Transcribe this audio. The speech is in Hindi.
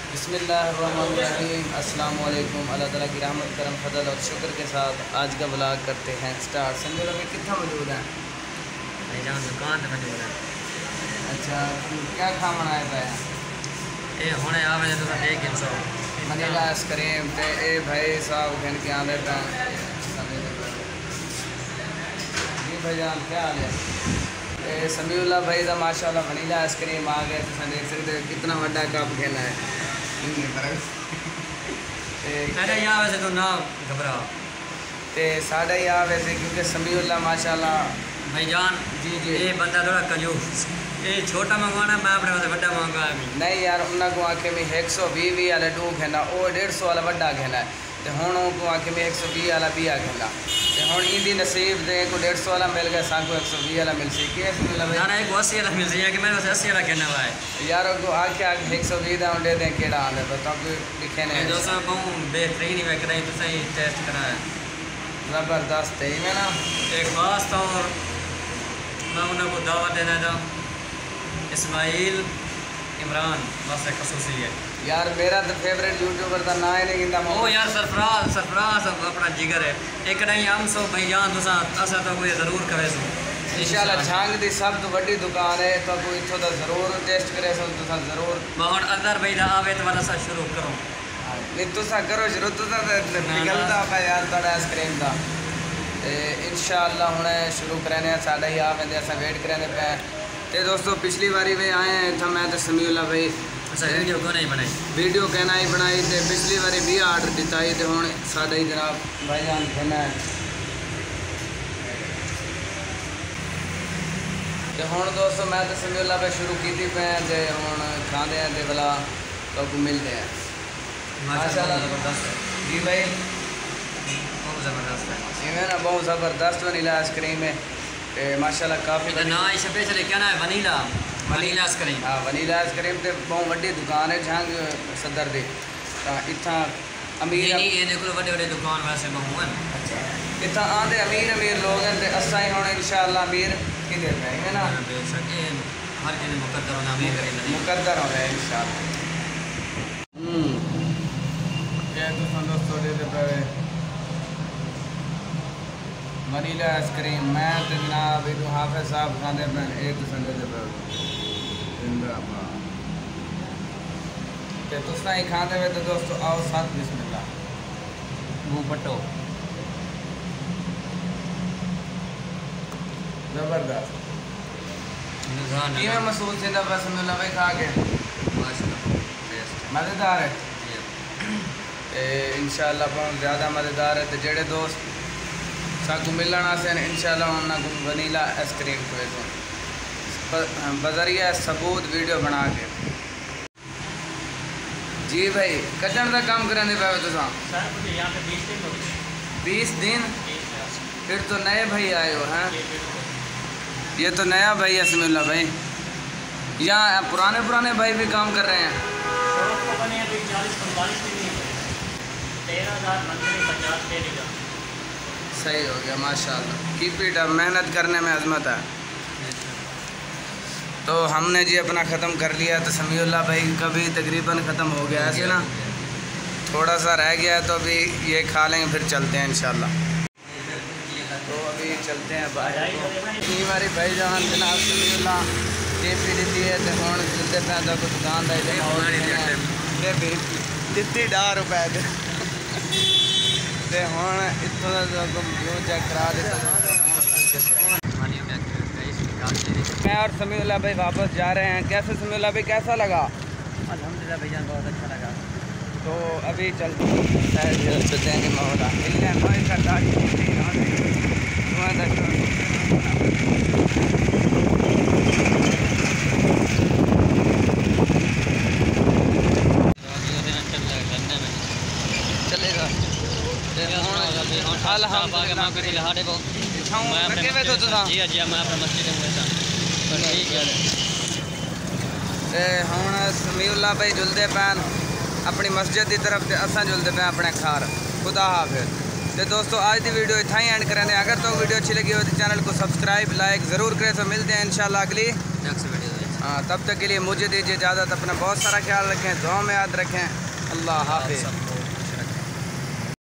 बिस्मिल्लाहिर्रहमानिर्रहीम। अस्सलाम वालेकुम। अल्लाह ताला की रहमत करम फजल और शुक्र के साथ आज का व्लॉग करते हैं स्टार्ट। संजय अभी कितना मौजूद है? भाईजान दुकान पे मौजूद है। अच्छा, क्या खाना आया था? ये होने आवे तो देख के सो वनीला आइसक्रीम ते ए भाई साहब घन के आंदे पे जी भाईजान क्या हाल है? समीउल्लाह भाई का माशाल्लाह वनीला आइसक्रीम आ गया। तो देख सकते हो कितना बड़ा कप घेना है। अरे यहाँ वैसे तो ना घबरा ते साढ़े यहाँ वैसे क्योंकि समीउल्लाह माशाल्लाह भाईजान जी ये बंदा थोड़ा कंजूस, ये छोटा मंगवाना मैं अपने वास्ते बड़ा मंगवाया नहीं यार। उन्होंने को आखे में 120 वाला डू घेना वो 150 वाला बड़ा घेना है। तो हूँ को आखे में 120 वाला भी आ घेना। तो हूँ इंदी नसीब दे को 150 वाला मिल गया, साको 120 वाला मिल सी कि ना एक 80 वाला मिल है कि मेरे पास 80 वाला कहना हुआ है यार को आके आके 120 का दे दें केड़ा आंदे बताओ कि लिखे ने दोस्तों बहुत बेहतरीन ही कराई तो सही टेस्ट कराया ज़बरदस्त है मैं ना। एक खास तौर मैं उन्हें को दावत देना था इस्माइल इमरान बस एक खसूसी है यार। मेरा तो फेवरेट यूट्यूबर का ना ही नहीं गिंदा ओ यार सरफराज अपना जिगर है एक नहीं हम सो भाईजान तुसा असा तो कोई ज़रूर करे सो इंशाल्लाह। झांग दी सब तो बड़ी दुकान है तो कोई इथों दा ज़रूर टेस्ट करे सो तुसा ज़रूर मैं हुण अंदर भाई दा आवे तो वाला सा शुरू करो नहीं तुसा करो शुरू तुसा निकलदा पे यार थोड़ा आइसक्रीम का इंशाल्लाह हुण शुरू करने साढ़े ही आ वेंदे असां वेट करने पे। तो दोस्तों पिछली बारी वे आए हैं था मैं तो समीउल्लाह भाई वीडियो क्यों नहीं बनाई वीडियो कहना ही बनाई तो पिछली बारी भी आर्डर दिता ही तो हुण साढ़े ही जनाब भाईजान कहना है। तो हुण दोस्तों मैं तो समीउल्लाह भाई शुरू की थी पे तो हुण खाते हैं तो भला तो मिलते हैं माशाल्लाह। जी भाई बहुत ज़बरदस्त है इवें ना बहुत ज़बरदस्त वनीला आइसक्रीम है माशाल्लाह काफ़ी ना स्पेशल क्या ना है वनीला आइसक्रीम। हाँ वनीला आइसक्रीम तो बहुत वड्डी दुकान है झांग सदर दी इतना अमीर बड़े दुकान वैसे बहु है। अच्छा इतना आते अमीर लोग हैं तो असा ही होने इंशाल्लाह अमीर किधर पे है ना हर चीज़ मुकद्दर होना मुकद्दर हो गए इंशाल्लाह। दोस्तों वनीला आइसक्रीम मैं तो जनाब हाफिज साहब खाते पे एक संडे पे तुसा ही खाते हुए तो दोस्तों आओ साथ बिस्मिल्लाह मुँह पट्टो ज़बरदस्त किमें महसूस थींदा बिस्मिल्लाह भाई खा के? मज़ेदार है इंशाल्लाह बहुत ज़्यादा मज़ेदार है। तो जेड़े दोस्त साकू मिलना से इंशाल्लाह उन्होंने वनीला आइसक्रीम खुएसो बजरिया सबूत वीडियो बना के। जी भाई कटन का काम करें पे तुसा 20 दिन फिर तो नए भाई आए हो हैं। ये तो नया भाई है समीउल्लाह भाई। यहाँ पुराने भाई भी काम कर रहे हैं। सही हो गया माशाल्लाह। कीप इट अप, मेहनत करने में अजमत है। तो हमने जी अपना ख़त्म कर लिया तो समीउल्लाह भाई का भी तकरीबन ख़त्म हो गया है ना, थोड़ा सा रह गया तो अभी ये खा लेंगे फिर चलते हैं इंशाल्लाह। तो अभी चलते हैं बाहर। हमारी भाईजान जनाब समीउल्लाह पी दी है तो हूँ चलते पे तो दुकान का दिती ₹10 ते हूँ इतों का व्यू चेक करा दिता। मैं और समीउल्लाह भाई वापस जा रहे हैं। कैसे समीउल्लाह भाई कैसा लगा? अल्हम्दुलिल्लाह भाईजान बहुत अच्छा लगा। तो अभी चलते हैं मौला मिलने चलेगा हूँ समीउल्लाह भाई जुलते पैन अपनी मस्जिद की तरफ से असा जुलते पे अपने घर। खुदा हाफिज़। तो दोस्तों आज की वीडियो इतना ही एंड करें। अगर तो वीडियो अच्छी लगी हो तो चैनल को सब्सक्राइब लाइक ज़रूर करें। तो मिलते हैं इंशाल्लाह अगली नेक्स्ट वीडियो। हाँ, तब तक के लिए मुझे दीजिए इजाज़त। अपना बहुत सारा ख्याल रखें, दुआ में याद रखें। अल्लाह हाफ़िज़।